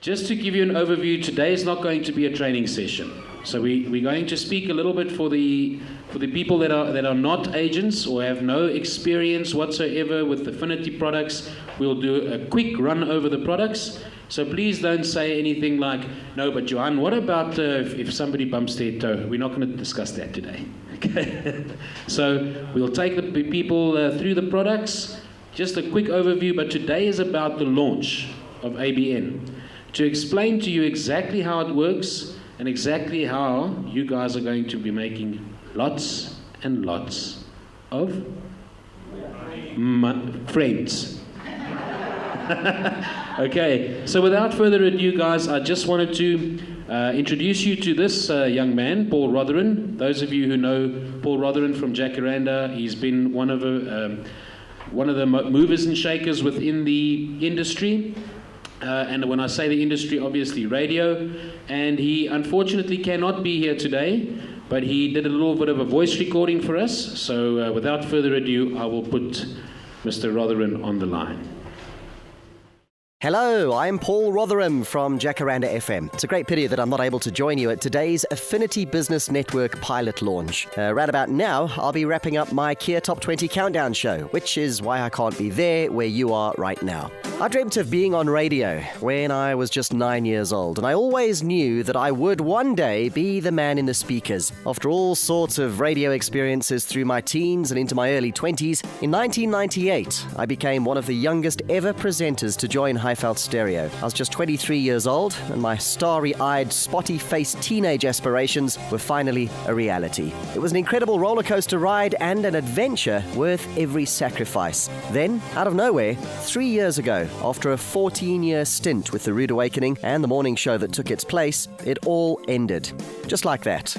Just to give you an overview, today is not going to be a training session. So we're going to speak a little bit for the people that are not agents or have no experience whatsoever with Affinity products. We'll do a quick run over the products. So please don't say anything like, no, but Johan, what about if somebody bumps their toe? We're not going to discuss that today. Okay. So we'll take the people through the products, just a quick overview, but today is about the launch of ABN. To explain to you exactly how it works and exactly how you guys are going to be making lots and lots of friends. Okay, so without further ado, guys, I just wanted to introduce you to this young man, Paul Rotherham. Those of you who know Paul Rotherham from Jacaranda, he's been one of the movers and shakers within the industry. And when I say the industry, obviously radio. And he unfortunately cannot be here today, but he did a little bit of a voice recording for us. So without further ado, I will put Mr. Rotherham on the line. Hello, I'm Paul Rotherham from Jacaranda FM. It's a great pity that I'm not able to join you at today's Affinity Business Network pilot launch. Right about now, I'll be wrapping up my Kia Top 20 Countdown show, which is why I can't be there where you are right now. I dreamt of being on radio when I was just 9 years old, and I always knew that I would one day be the man in the speakers. After all sorts of radio experiences through my teens and into my early 20s, in 1998, I became one of the youngest ever presenters to join Highveld Stereo. I was just 23 years old, and my starry-eyed, spotty-faced teenage aspirations were finally a reality. It was an incredible roller coaster ride and an adventure worth every sacrifice. Then, out of nowhere, 3 years ago, after a 14-year stint with The Rude Awakening and the morning show that took its place, it all ended. Just like that.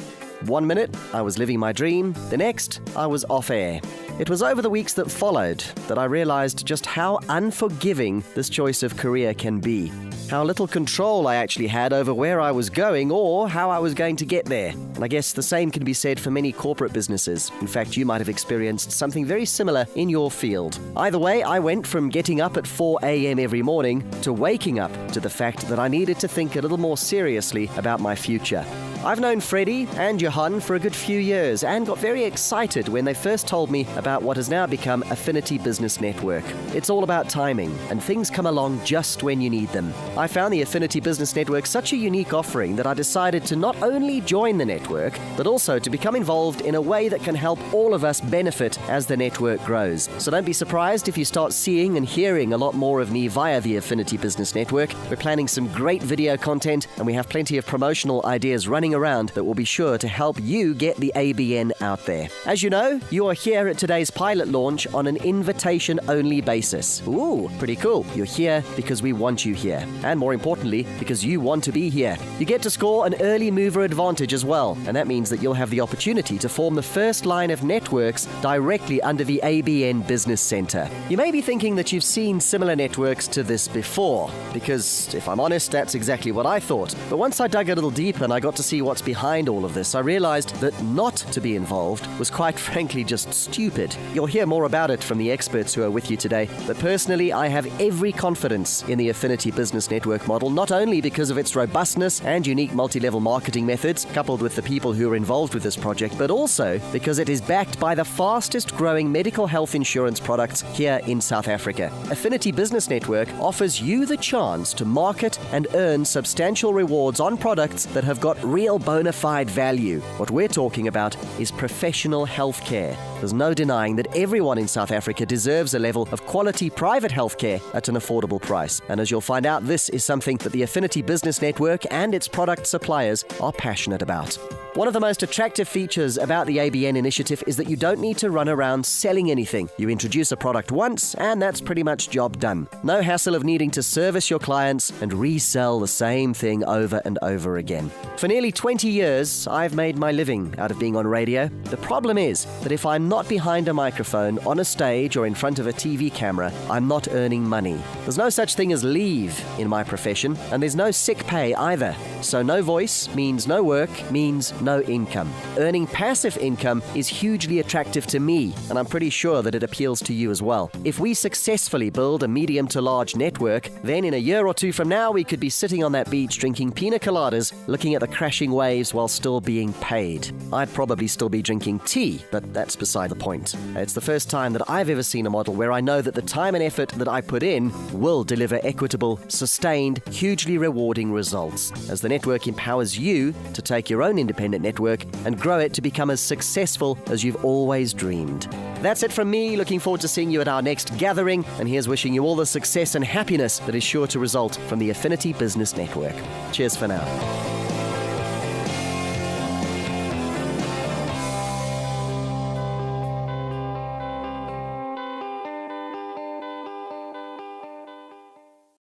1 minute, I was living my dream. The next, I was off air. It was over the weeks that followed that I realized just how unforgiving this choice of career can be. How little control I actually had over where I was going or how I was going to get there. And I guess the same can be said for many corporate businesses. In fact, you might have experienced something very similar in your field. Either way, I went from getting up at 4 a.m. every morning to waking up to the fact that I needed to think a little more seriously about my future. I've known Freddie and Johan for a good few years and got very excited when they first told me about what has now become Affinity Business Network. It's all about timing, and things come along just when you need them. I found the Affinity Business Network such a unique offering that I decided to not only join the network, but also to become involved in a way that can help all of us benefit as the network grows. So don't be surprised if you start seeing and hearing a lot more of me via the Affinity Business Network. We're planning some great video content, and we have plenty of promotional ideas running around that will be sure to help you get the ABN out there. As you know, you are here at today's pilot launch on an invitation-only basis. Ooh, pretty cool. You're here because we want you here. And more importantly, because you want to be here. You get to score an early mover advantage as well, and that means that you'll have the opportunity to form the first line of networks directly under the ABN Business Centre. You may be thinking that you've seen similar networks to this before, because, if I'm honest, that's exactly what I thought. But once I dug a little deeper and I got to see what's behind all of this, I realized that not to be involved was quite frankly just stupid. You'll hear more about it from the experts who are with you today, but personally I have every confidence in the Affinity Business Network model, not only because of its robustness and unique multi-level marketing methods, coupled with the people who are involved with this project, but also because it is backed by the fastest growing medical health insurance products here in South Africa. Affinity Business Network offers you the chance to market and earn substantial rewards on products that have got real bona fide value. What we're talking about is professional healthcare. There's no denying that everyone in South Africa deserves a level of quality private healthcare at an affordable price. And as you'll find out, this is something that the Affinity Business Network and its product suppliers are passionate about. One of the most attractive features about the ABN initiative is that you don't need to run around selling anything. You introduce a product once, and that's pretty much job done. No hassle of needing to service your clients and resell the same thing over and over again. For nearly 20 years, I've made my living out of being on radio. The problem is that if I'm not behind a microphone, on a stage, or in front of a TV camera, I'm not earning money. There's no such thing as leave in my profession, and there's no sick pay either. So no voice means no work, means no income. Earning passive income is hugely attractive to me, and I'm pretty sure that it appeals to you as well. If we successfully build a medium to large network, then in a year or two from now, we could be sitting on that beach drinking pina coladas, looking at the crashing waves while still being paid. I'd probably still be drinking tea, but that's beside the point. It's the first time that I've ever seen a model where I know that the time and effort that I put in will deliver equitable, sustained, hugely rewarding results, as the network empowers you to take your own independent network and grow it to become as successful as you've always dreamed. That's it from me. Looking forward to seeing you at our next gathering, and here's wishing you all the success and happiness that is sure to result from the Affinity Business Network. Cheers for now.